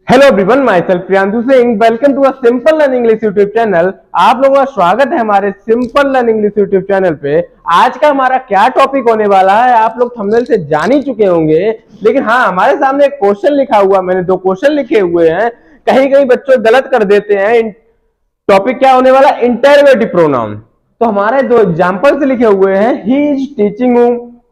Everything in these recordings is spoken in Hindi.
Hello everyone, myself Priyanshu Singh. Welcome to a simple learn English YouTube channel. आप लोगों का स्वागत है हमारे simple learn English YouTube channel पे। आज का हमारा क्या टॉपिक होने वाला है आप लोग थंबनेल से जान ही चुके होंगे, लेकिन हाँ, हमारे सामने एक क्वेश्चन लिखा हुआ, मैंने दो क्वेश्चन लिखे हुए हैं। कहीं कहीं बच्चों गलत कर देते हैं। टॉपिक क्या होने वाला? Interrogative pronoun. तो हमारे दो एग्जांपल्स लिखे हुए हैं, he is teaching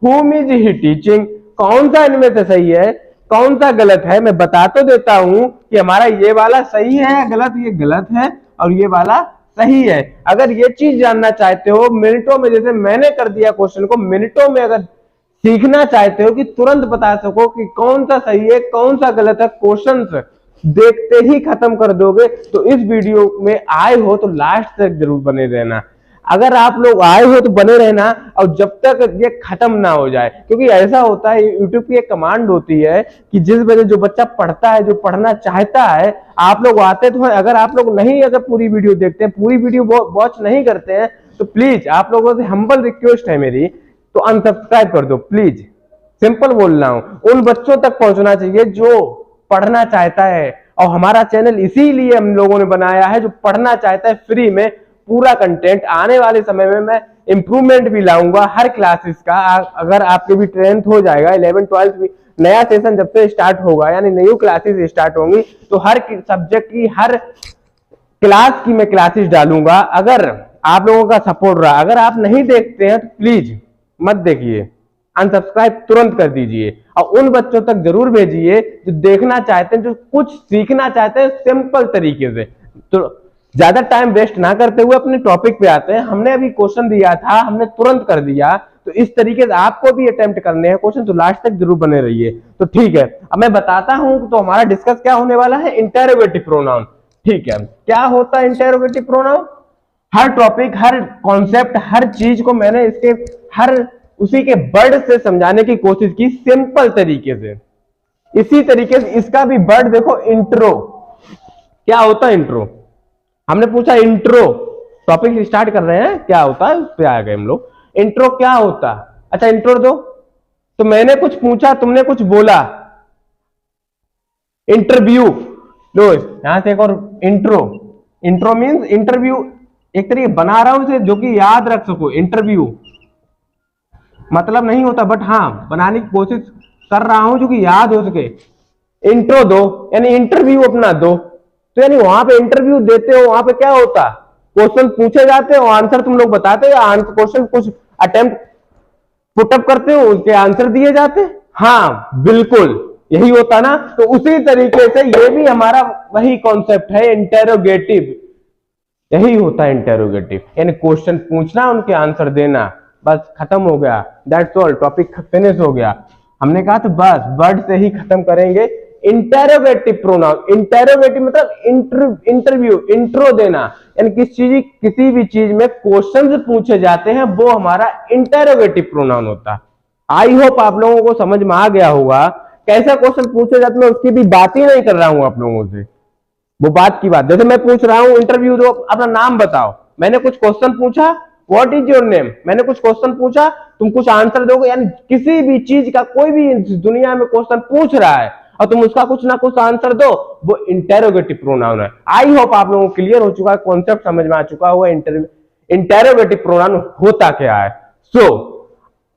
whom is he teaching. कौन सा इनमें से सही है, कौन सा गलत है, मैं बता तो देता हूं कि हमारा ये वाला सही है या गलत। ये गलत है और ये वाला सही है। अगर ये चीज जानना चाहते हो मिनटों में, जैसे मैंने कर दिया क्वेश्चन को, मिनटों में अगर सीखना चाहते हो कि तुरंत बता सको कि कौन सा सही है कौन सा गलत है, क्वेश्चन देखते ही खत्म कर दोगे, तो इस वीडियो में आए हो तो लास्ट तक जरूर बने रहना। अगर आप लोग आए हो तो बने रहना, और जब तक ये खत्म ना हो जाए, क्योंकि ऐसा होता है यूट्यूब की एक कमांड होती है कि जिस वजह जो बच्चा पढ़ता है, जो पढ़ना चाहता है, आप लोग आते तो है, अगर आप लोग नहीं, अगर पूरी वीडियो देखते हैं, पूरी वीडियो वॉच नहीं करते हैं, तो प्लीज आप लोगों से हम्बल रिक्वेस्ट है मेरी, तो अनसब्सक्राइब कर दो प्लीज। सिंपल बोल रहा हूं, उन बच्चों तक पहुंचना चाहिए जो पढ़ना चाहता है, और हमारा चैनल इसीलिए हम लोगों ने बनाया है, जो पढ़ना चाहता है फ्री में पूरा कंटेंट। आने वाले समय में मैं इंप्रूवमेंट भी लाऊंगा हर क्लासेस का। अगर आपके भी 10th हो जाएगा, 11 12 भी नया सेशन जब से स्टार्ट होगा, यानी न्यू क्लासेस स्टार्ट होंगी, तो हर सब्जेक्ट की, हर क्लास की मैं क्लासेस डालूंगा। अगर आप लोगों का सपोर्ट रहा, अगर आप नहीं देखते हैं तो प्लीज मत देखिए, अनसब्सक्राइब तुरंत कर दीजिए, और उन बच्चों तक जरूर भेजिए जो देखना चाहते हैं, जो कुछ सीखना चाहते हैं सिंपल तरीके से। तो ज्यादा टाइम वेस्ट ना करते हुए अपने टॉपिक पे आते हैं। हमने अभी क्वेश्चन दिया था, हमने तुरंत कर दिया, तो इस तरीके से आपको भी अटेम्प्ट करने हैं क्वेश्चन, तो लास्ट तक जरूर बने रहिए। तो ठीक है, अब मैं बताता हूं। तो हमारा डिस्कस क्या होने वाला है? Interrogative pronoun. ठीक है, क्या होता है इंटरोगेटिव प्रोनाउन? हर टॉपिक, हर कॉन्सेप्ट, हर चीज को मैंने इसके हर उसी के वर्ड से समझाने की कोशिश की, सिंपल तरीके से। इसी तरीके से इसका भी वर्ड देखो, इंट्रो। क्या होता है इंट्रो? हमने पूछा इंट्रो, टॉपिक स्टार्ट कर रहे हैं, क्या होता है उस पर आ गए हम लोग। इंट्रो क्या होता? अच्छा इंट्रो दो, तो मैंने कुछ पूछा, तुमने कुछ बोला, इंटरव्यू। लो यहां से एक और इंट्रो। इंट्रो मींस इंटरव्यू, एक तरीके बना रहा हूं इसे जो कि याद रख सको। इंटरव्यू मतलब नहीं होता, बट हाँ बनाने की कोशिश कर रहा हूं जो कि याद हो सके। इंट्रो दो यानी इंटरव्यू अपना दो। तो यानी वहां पे इंटरव्यू देते हो, वहां पे क्या होता? क्वेश्चन पूछे जाते हो, आंसर तुम लोग बताते हो, या क्वेश्चन कुछ अटेम्प्ट पुटअप करते हो, उसके आंसर दिए जाते। हाँ बिल्कुल यही होता ना। तो उसी तरीके से ये भी हमारा वही कॉन्सेप्ट है, इंटेरोगेटिव। यही होता है इंटेरोगेटिव, यानी क्वेश्चन पूछना, उनके आंसर देना, बस खत्म हो गया। दैट्स ऑल, टॉपिक फिनिश हो गया। हमने कहा तो बस वर्ड से ही खत्म करेंगे। इंटेरोगेटिव प्रोनाउन, इंटेरोगेटिव मतलब इंटरव्यू, इंट्रो देना, यानी किसी भी चीज में क्वेश्चन पूछे जाते हैं, वो हमारा इंटेरोगेटिव प्रोनाउन होता है। आई होप आप लोगों को समझ में आ गया होगा। कैसा क्वेश्चन पूछे जाते, मैं उसकी भी बात ही नहीं कर रहा हूं आप लोगों से, वो बात की बात। जैसे मैं पूछ रहा हूं इंटरव्यू दो, अपना नाम बताओ, मैंने कुछ क्वेश्चन पूछा, व्हाट इज योर नेम, मैंने कुछ क्वेश्चन पूछा, तुम कुछ आंसर दोगे। यानी किसी भी चीज का, कोई भी दुनिया में क्वेश्चन पूछ रहा है और तुम उसका कुछ ना कुछ आंसर दो, वो इंटेरोगेटिव प्रोनाउन है। आई होप आप लोगों को क्लियर हो चुका है, कॉन्सेप्ट समझ में आ चुका हुआ। इंटेरोगेटिव प्रोनाउन होता क्या है।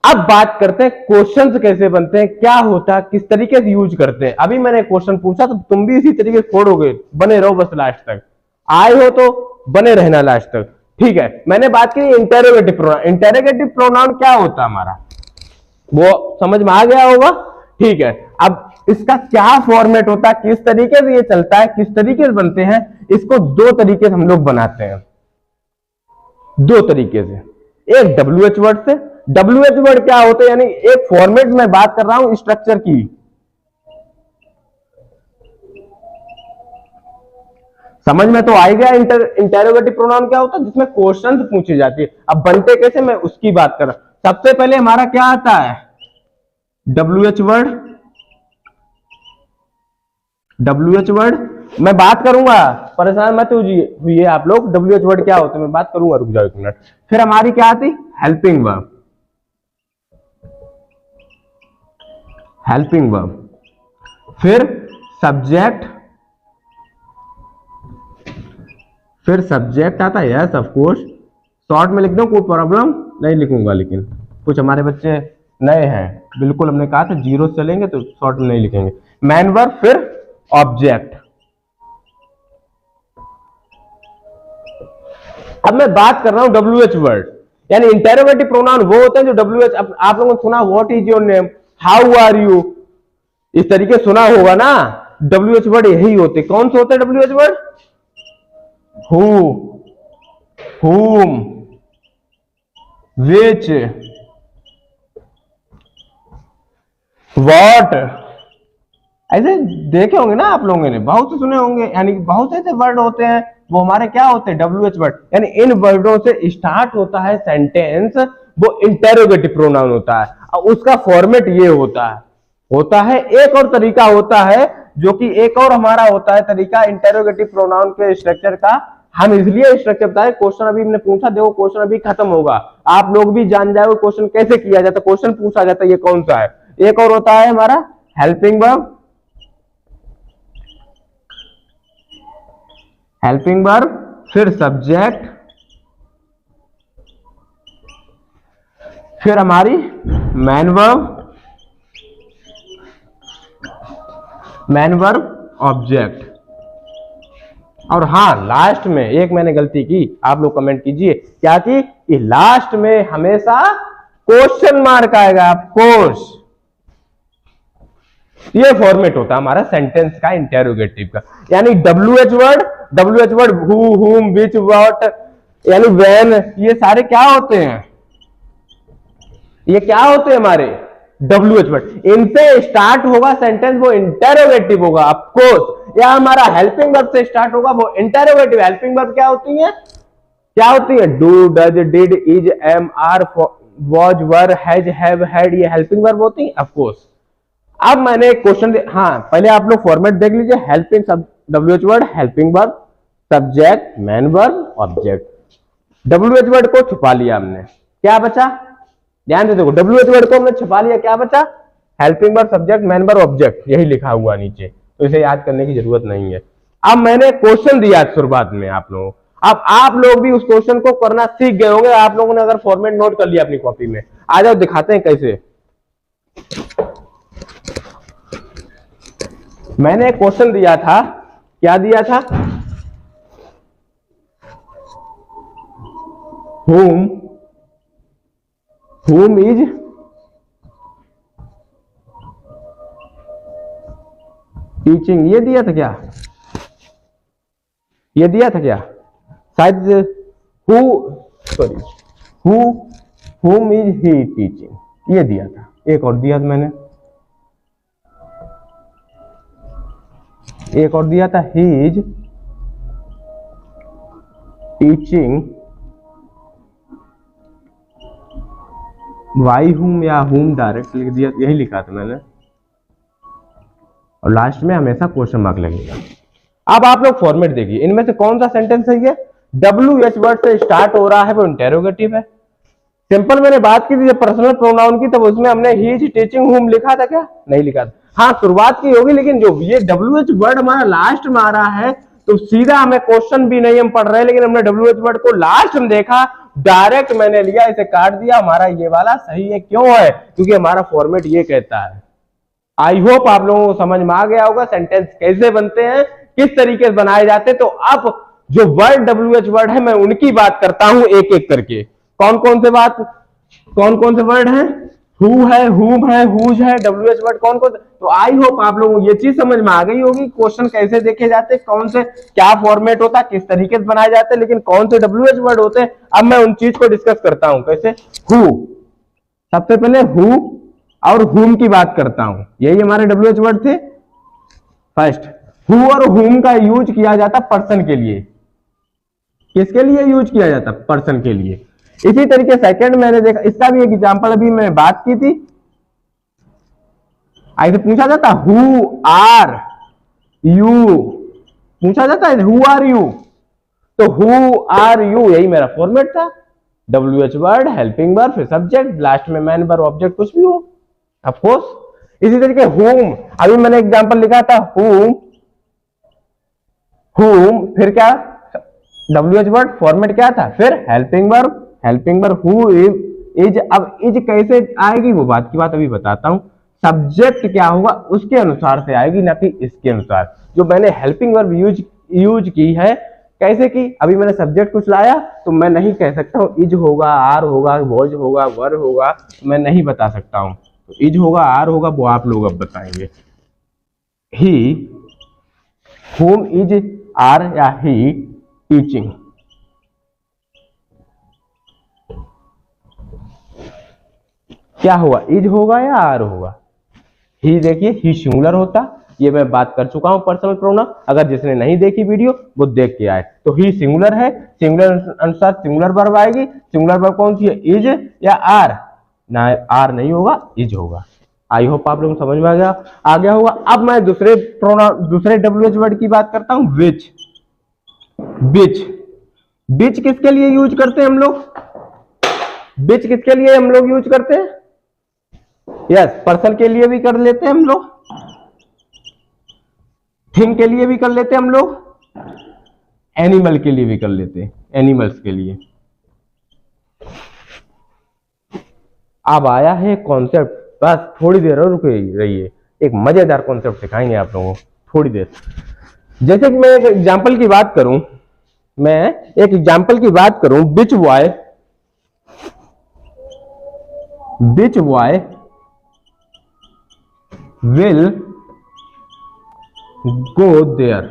अब बात करते हैं क्वेश्चंस कैसे बनते हैं, क्या होता है, किस तरीके से यूज करते हैं। अभी मैंने क्वेश्चन पूछा तो तुम भी इसी तरीके से छोड़ोगे, बने रहो बस लास्ट तक। आए हो तो बने रहना लास्ट तक। ठीक है, मैंने बात की इंटेरोगेटिव प्रोनाउन। इंटेरोगेटिव प्रोनाउन क्या होता है हमारा, वो समझ में आ गया होगा। ठीक है, अब इसका क्या फॉर्मेट होता है, किस तरीके से ये चलता है, किस तरीके से बनते हैं, इसको दो तरीके से हम लोग बनाते हैं। दो तरीके से, एक WH वर्ड से। WH वर्ड क्या होते हैं, यानी एक फॉर्मेट में बात कर रहा हूं स्ट्रक्चर की। समझ में तो आ गया इंटेरोगेटिव प्रोनाउन क्या होता है, जिसमें क्वेश्चंस पूछे जाते हैं। अब बनते कैसे, मैं उसकी बात कर रहा हूं। सबसे पहले हमारा क्या आता है, WH वर्ड। WH वर्ड मैं बात करूंगा, परेशान मत हुई आप लोग। WH वर्ड क्या होते हैं मैं बात करूंगा, रुक जाओ एक मिनट। फिर हमारी क्या आती, हेल्पिंग वर्ब। हेल्पिंग वर्ब, फिर सब्जेक्ट, फिर सब्जेक्ट आता है, यस ऑफ कोर्स। शॉर्ट में लिख दो, कोई प्रॉब्लम नहीं, लिखूंगा, लेकिन कुछ हमारे बच्चे नए हैं, बिल्कुल हमने कहा था जीरो से चलेंगे तो शॉर्ट में नहीं लिखेंगे। मैन वर्ब, फिर ऑब्जेक्ट। अब मैं बात कर रहा हूं WH वर्ड, यानी इंटेरोगेटिव प्रोनाउन वो होते हैं जो WH, आप लोगों ने सुना what is your name, how are you, इस तरीके सुना होगा ना। WH वर्ड यही होते, कौन से होते हैं WH word? Who, whom, which, what, ऐसे देखे होंगे ना आप लोगों ने, बहुत से सुने होंगे, यानी बहुत ऐसे वर्ड होते हैं वो हमारे क्या होते हैं? WH word. यानी इन वर्डों से स्टार्ट होता है सेंटेंस, वो इंटेरोगेटिव प्रोनाउन होता है, और उसका फॉर्मेट ये होता है एक और तरीका होता है, जो कि एक और हमारा होता है तरीका इंटेरोगेटिव प्रोनाउन के स्ट्रक्चर का। हम इसलिए स्ट्रक्चर बताए, क्वेश्चन अभी हमने पूछा, देखो क्वेश्चन अभी खत्म होगा, आप लोग भी जान जाओगे क्वेश्चन कैसे किया जाता है, क्वेश्चन पूछा जाता है ये कौन सा है। एक और होता है हमारा हेल्पिंग वर्ब, हेल्पिंग वर्ब, फिर सब्जेक्ट, फिर हमारी man verb, man verb object, और हाँ लास्ट में एक मैंने गलती की, आप लोग कमेंट कीजिए क्या की, कि लास्ट में हमेशा क्वेश्चन मार्क आएगा, ऑफ कोर्स। ये फॉर्मेट होता है हमारा सेंटेंस का इंटेरोगेटिव का, यानी WH वर्ड हु, हुम, विच, व्हाट, यानी व्हेन, ये सारे क्या होते हैं? ये क्या होते हैं हमारे WH वर्ड। इनसे स्टार्ट होगा सेंटेंस, वो इंटेरोगेटिव होगा ऑफ कोर्स। या हमारा हेल्पिंग वर्ब से स्टार्ट होगा, वो इंटेरोगेटिव। हेल्पिंग वर्ब क्या होती है? क्या होती है? Do, does, did, is, am, are, was, were, has, have, had, ये हेल्पिंग वर्ब होती है ऑफ कोर्स। अब मैंने एक क्वेश्चन, हाँ पहले आप लोग फॉर्मेट देख लीजिए, हेल्पिंग सब WH word, helping verb, subject, man verb, object. WH word को छुपा लिया हमने, क्या बचा? ध्यान से देखो, WH वर्ड को हमने छुपा लिया, क्या बचा? Helping verb, subject, man verb, object, यही लिखा हुआ नीचे, तो इसे याद करने की जरूरत नहीं है। अब मैंने क्वेश्चन दिया शुरुआत में आप लोगों, अब आप लोग भी उस क्वेश्चन को करना सीख गए होंगे, आप लोगों ने अगर फॉर्मेट नोट कर लिया अपनी कॉपी में। आ जाओ दिखाते हैं कैसे। मैंने एक क्वेश्चन दिया था, क्या दिया था? whom is टीचिंग, ये दिया था क्या? ये दिया था क्या शायद? whom is he teaching, ये दिया था। एक और दिया था मैंने, एक और दिया था he is teaching why whom या whom डायरेक्ट लिख दिया, यही लिखा था मैंने, और लास्ट में हमेशा क्वेश्चन मार्क लगेगा। अब आप लोग फॉर्मेट देखिए, इनमें से कौन सा सेंटेंस है ये? WH वर्ड से स्टार्ट हो रहा है, वो इंटेरोगेटिव है। सिंपल मैंने बात की थी जब पर्सनल प्रोनाउन की, तब उसमें हमने ही इज टीचिंग whom लिखा था क्या? नहीं लिखा था। हाँ शुरुआत की होगी, लेकिन जो ये WH वर्ड हमारा लास्ट में आ रहा है, तो सीधा हमें क्वेश्चन भी नहीं हम पढ़ रहे, लेकिन हमने WH वर्ड को लास्ट में देखा, डायरेक्ट मैंने लिया, इसे काट दिया, हमारा ये वाला सही है। क्यों है? क्योंकि हमारा फॉर्मेट ये कहता है। आई होप आप लोगों को समझ में आ गया होगा सेंटेंस कैसे बनते हैं, किस तरीके से बनाए जाते हैं। तो अब जो वर्ड WH वर्ड है, मैं उनकी बात करता हूं एक एक करके। कौन कौन से वर्ड हैं? हु है, हुम है, हुज है, WH वर्ड कौन कौन से? तो आई होप आप लोगों को ये चीज समझ में आ गई होगी, क्वेश्चन कैसे देखे जाते हैं, कौन से क्या फॉर्मेट होता है, किस तरीके से बनाए जाते हैं, लेकिन कौन से WH वर्ड होते हैं। अब मैं उन चीज को डिस्कस करता हूं। कैसे? हु, सबसे पहले हु और हुम की बात करता हूं, यही हमारे WH वर्ड थे। फर्स्ट, हु और हुम का यूज किया जाता पर्सन के लिए। किसके लिए यूज किया जाता? पर्सन के लिए। इसी तरीके सेकंड मैंने देखा, इसका भी एक एग्जांपल अभी मैं बात की थी, ऐसे पूछा जाता हु आर यू, पूछा जाता है हु आर यू, तो हु आर यू यही मेरा फॉर्मेट था। WH वर्ड, हेल्पिंग वर्ब, फिर सब्जेक्ट, लास्ट में मैन वर्ब, ऑब्जेक्ट, कुछ भी हो ऑफ कोर्स। इसी तरीके हुम, अभी मैंने एग्जांपल लिखा था हुम, फिर क्या? WH वर्ड फॉर्मेट क्या था, फिर हेल्पिंग वर्ब हु इज। अब इज कैसे आएगी वो बात की बात अभी बताता हूं। सब्जेक्ट क्या होगा उसके अनुसार से आएगी, ना कि इसके अनुसार। जो मैंने हेल्पिंग वर्ब यूज की है, कैसे की, अभी मैंने सब्जेक्ट कुछ लाया तो मैं नहीं कह सकता हूँ इज होगा, आर होगा, वॉज होगा, वर होगा, मैं नहीं बता सकता हूँ। तो इज होगा, आर होगा, वो आप लोग अब बताएंगे। ही, whom इज आर या ही टीचिंग, क्या होगा, इज होगा या आर होगा। ही देखिए, ही सिंगुलर होता, ये मैं बात कर चुका हूं पर्सनल प्रोनाउन, अगर जिसने नहीं देखी वीडियो वो देख के आए। तो ही सिंगुलर है, सिंगुलर अनुसार सिंगुलर वर्ब आएगी। सिंगुलर वर्ब कौन सी है, इज या आर, ना आर नहीं होगा, इज होगा। आई होप आप लोग समझ में आ गया होगा। अब मैं दूसरे प्रोनाउन, दूसरे WH वर्ड की बात करता हूं, विच। बिच किसके लिए यूज करते हैं हम लोग, बिच किसके लिए हम लोग यूज करते हैं, यस, पर्सन के लिए भी कर लेते हैं हम लोग, थिंग के लिए भी कर लेते हैं हम लोग, एनिमल के लिए भी कर लेते हैं, एनिमल्स के लिए। अब आया है कॉन्सेप्ट, बस थोड़ी देर और रुके रहिए, एक मजेदार कॉन्सेप्ट सिखाएंगे आप लोगों को थोड़ी देर। जैसे कि मैं एक एग्जांपल की बात करूं, बिच बॉय विल गो देयर।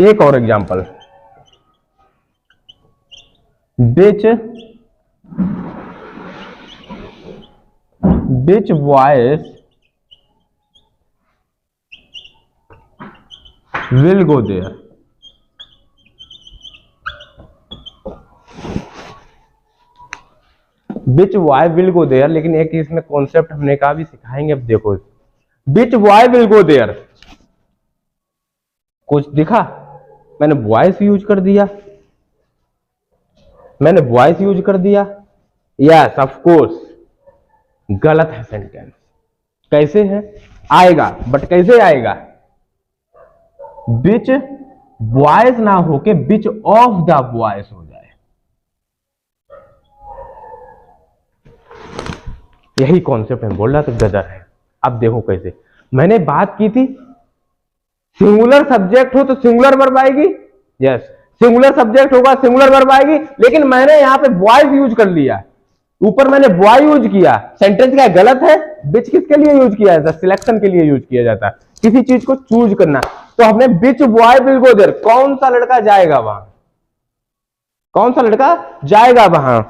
एक और example, which boys will go there। which boy will go there, लेकिन एक इसमें कॉन्सेप्ट हमने कहा भी सिखाएंगे। अब देखो, which boy will go there, कुछ दिखा, मैंने बॉयज यूज कर दिया, यस ऑफ कोर्स गलत है सेंटेंस। कैसे है, आएगा, बट कैसे आएगा, बिच बॉयज ना होके बिच ऑफ द बॉयज हो जाए, यही कॉन्सेप्ट है। बोल रहा तो गदर है। अब देखो कैसे, मैंने बात की थी सिंगुलर सब्जेक्ट हो तो सिंगुलर वर्ब आएगी, यस, सिंगुलर सब्जेक्ट होगा सिंगुलर वर्ब आएगी, लेकिन मैंने यहां पे बॉयज यूज कर लिया, ऊपर मैंने बॉय यूज किया, सेंटेंस क्या गलत है। बिच किसके लिए यूज किया जाता है, सिलेक्शन के लिए यूज किया जाता है, किसी चीज को चूज करना। तो हमने बिच बॉय विल गो देयर, कौन सा लड़का जाएगा वहां, कौन सा लड़का जाएगा वहां,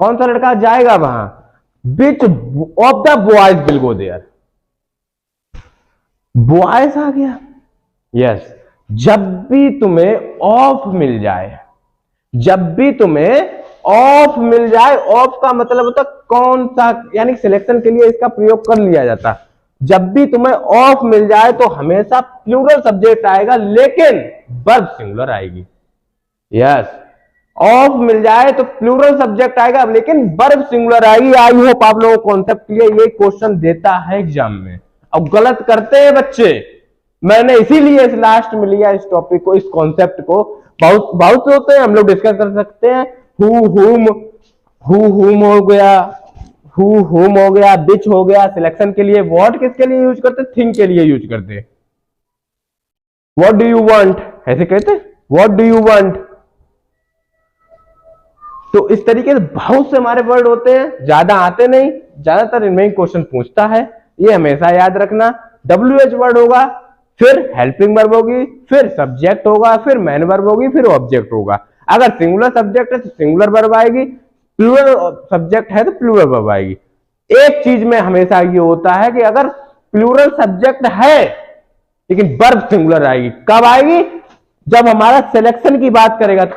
कौन सा लड़का जाएगा वहां, which of the boys will go there, boys आ गया, यस। जब भी तुम्हें ऑफ मिल जाए, जब भी तुम्हें ऑफ मिल जाए, ऑफ का मतलब होता कौन सा, यानी सिलेक्शन के लिए इसका प्रयोग कर लिया जाता। जब भी तुम्हें ऑफ मिल जाए तो हमेशा प्लूरल सब्जेक्ट आएगा, लेकिन वर्ब सिंगुलर आएगी, यस। ऑफ मिल जाए तो प्लूरल सब्जेक्ट आएगा, लेकिन वर्ब सिंगुलर आएगी। आई होप आप लोगों को कॉन्सेप्ट क्लियर, ये क्वेश्चन देता है एग्जाम में। अब गलत करते हैं बच्चे, मैंने इसीलिए इस लास्ट में लिया इस टॉपिक को, इस कॉन्सेप्ट को। बहुत होते हैं, हम लोग डिस्कस कर सकते हैं। हु हुम हो गया, हुम हो गया, बिच हो गया। सिलेक्शन के लिए व्हाट किसके लिए यूज करते, थिंग के लिए यूज करते। व्हाट डू यू वांट, ऐसे कहते, व्हाट डू यू वांट। तो इस तरीके से बहुत से हमारे वर्ड होते हैं, ज्यादा आते नहीं, ज्यादातर इनमें क्वेश्चन पूछता है, ये हमेशा याद रखना। WH वर्ड होगा, फिर हेल्पिंग वर्ब होगी, फिर सब्जेक्ट होगा, फिर मेन वर्ब होगी, फिर ऑब्जेक्ट होगा। अगर सिंगुलर सब्जेक्ट है तो सिंगुलर वर्ब आएगी, प्लूरल सब्जेक्ट है तो प्लूरल वर्ब आएगी। एक चीज में हमेशा ये होता है कि अगर प्लूरल सब्जेक्ट है लेकिन वर्ब सिंगुलर आएगी, कब आएगी, जब हमारा सिलेक्शन की बात करेगा तो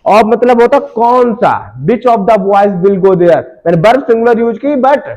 ऑफ मतलब होता कौन सा, which of the boys will go there. मैंने वर्ब सिंगुलर यूज की, बट